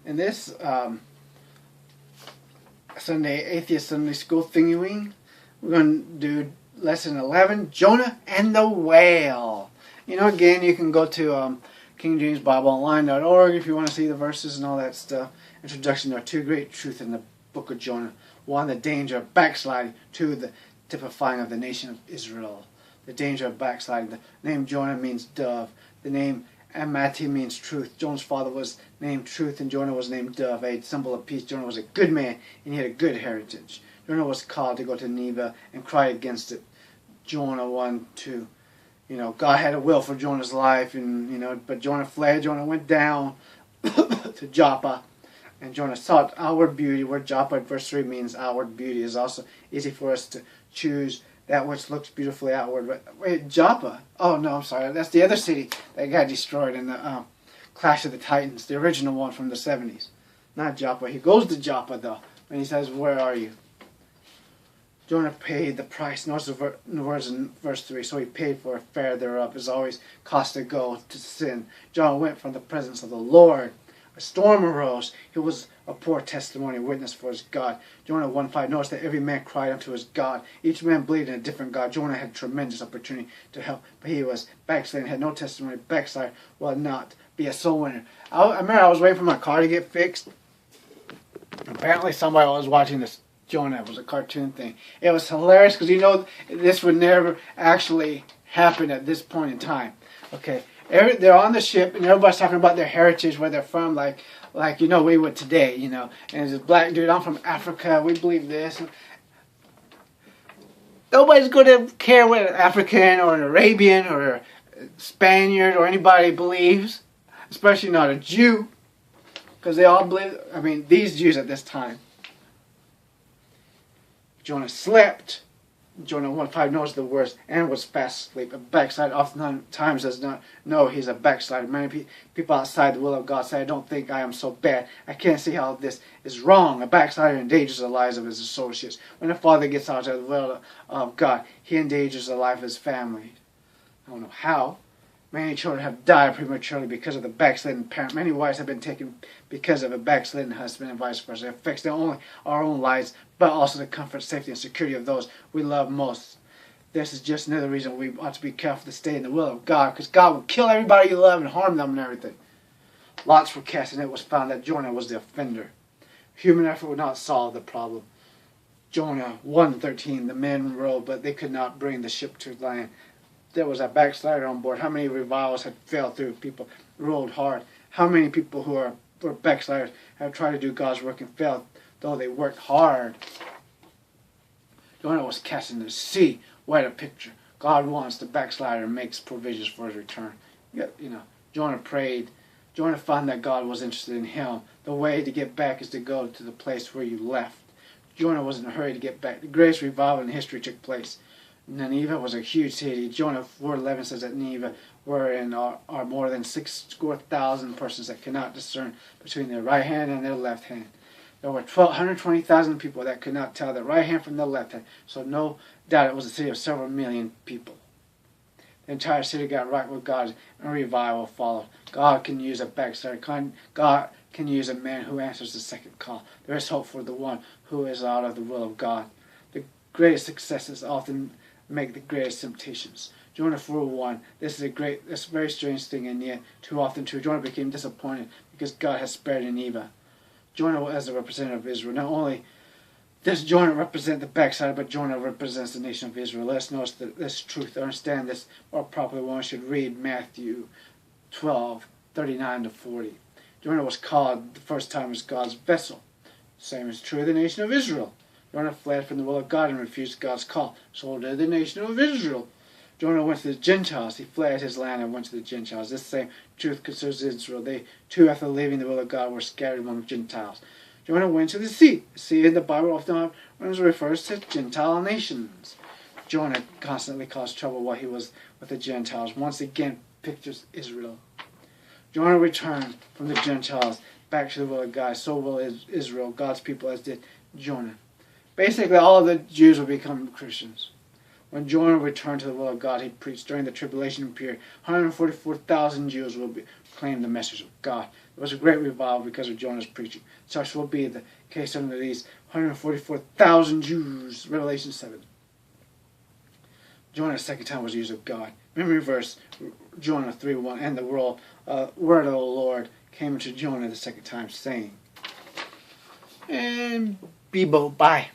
In this Atheist Sunday School thingy-wing, we're going to do lesson 11, Jonah and the Whale. You know, again, you can go to KingJamesBibleOnline.org if you want to see the verses and all that stuff. Introduction to two great truths in the book of Jonah. One, the danger of backsliding. Two, the typifying of the nation of Israel. The danger of backsliding. The name Jonah means dove. The name Amati means truth. Jonah's father was named Truth and Jonah was named Dove, a symbol of peace. Jonah was a good man and he had a good heritage. Jonah was called to go to Nineveh and cry against it. Jonah 1:2. You know, God had a will for Jonah's life, and but Jonah fled. Jonah went down to Joppa, and Jonah sought outward beauty. Where Joppa, verse 3, means outward beauty. Is also easy for us to choose that which looks beautifully outward. But wait, Joppa? Oh no, I'm sorry. That's the other city that got destroyed in the Clash of the Titans, the original one from the 70s. Not Joppa. He goes to Joppa though, and he says, "Where are you?" Jonah paid the price. Notice the words in verse 3. So he paid for a fare thereof. As always, cost to go to sin. Jonah went from the presence of the Lord. A storm arose. He was a poor testimony, witness for his God. Jonah 1:5. Notice that every man cried unto his God. Each man believed in a different God. Jonah had tremendous opportunity to help, but he was backsliding, had no testimony. Backslide will not be a soul winner. I remember I was waiting for my car to get fixed. Apparently somebody was watching this Jonah. It was a cartoon thing. It was hilarious because this would never actually happen at this point in time. Okay, they're on the ship and everybody's talking about their heritage, where they're from, like we would today, and there's this black dude, I'm from Africa, we believe this. Nobody's going to care what an African or an Arabian or a Spaniard or anybody believes, especially not a Jew, because they all believe, these Jews at this time. Jonah slept. Jonah 1:5 knows the words and was fast asleep. A backslider oftentimes does not know he's a backslider. Many people outside the will of God say, I don't think I am so bad. I can't see how this is wrong. A backslider endangers the lives of his associates. When a father gets out of the will of God, he endangers the life of his family. I don't know how. Many children have died prematurely because of the backslidden parent. Many wives have been taken because of a backslidden husband and vice versa. It affects not only our own lives, but also the comfort, safety, and security of those we love most. This is just another reason we ought to be careful to stay in the will of God, because God will kill everybody you love and harm them and everything. Lots were cast, and it was found that Jonah was the offender. Human effort would not solve the problem. Jonah 1:13, the men rowed, but they could not bring the ship to land. There was a backslider on board. How many revivals had failed through? People rowed hard. How many people who were backsliders have tried to do God's work and failed, though they worked hard? Jonah was cast into the sea. What a picture. God wants the backslider and makes provisions for his return. Jonah prayed. Jonah found that God was interested in him. The way to get back is to go to the place where you left. Jonah was in a hurry to get back. The greatest revival in history took place. Nineveh was a huge city. Jonah 4:11 says that Nineveh are more than 6,000 persons that cannot discern between their right hand and their left hand. There were 120,000 people that could not tell their right hand from their left hand. So no doubt it was a city of several million people. The entire city got right with God, and revival followed. God can use a backslider. God can use a man who answers the second call. There is hope for the one who is out of the will of God. The greatest successes often make the greatest temptations. Jonah 4:1. This is a very strange thing, and yet too often true. Jonah became disappointed because God has spared Nineveh. Jonah as a representative of Israel. Not only does Jonah represent the backside, but Jonah represents the nation of Israel. Let's notice this truth. To understand this more properly, one should read Matthew 12:39-40. Jonah was called the first time as God's vessel. Same is true of the nation of Israel. Jonah fled from the will of God and refused God's call. So did the nation of Israel. Jonah went to the Gentiles. He fled his land and went to the Gentiles. This same truth concerns Israel. They, too, after leaving the will of God, were scattered among the Gentiles. Jonah went to the sea. The sea in the Bible often refers to Gentile nations. Jonah constantly caused trouble while he was with the Gentiles. Once again, pictures Israel. Jonah returned from the Gentiles back to the will of God. So will Israel, God's people, as did Jonah. Basically, all of the Jews will become Christians. When Jonah returned to the will of God, he preached during the tribulation period. 144,000 Jews will proclaim the message of God. There was a great revival because of Jonah's preaching. Such will be the case under these 144,000 Jews. Revelation 7. Jonah's second time was used of God. Memory verse, Jonah 3:1. And the word of the Lord came to Jonah the second time, saying, and Bebo, bye.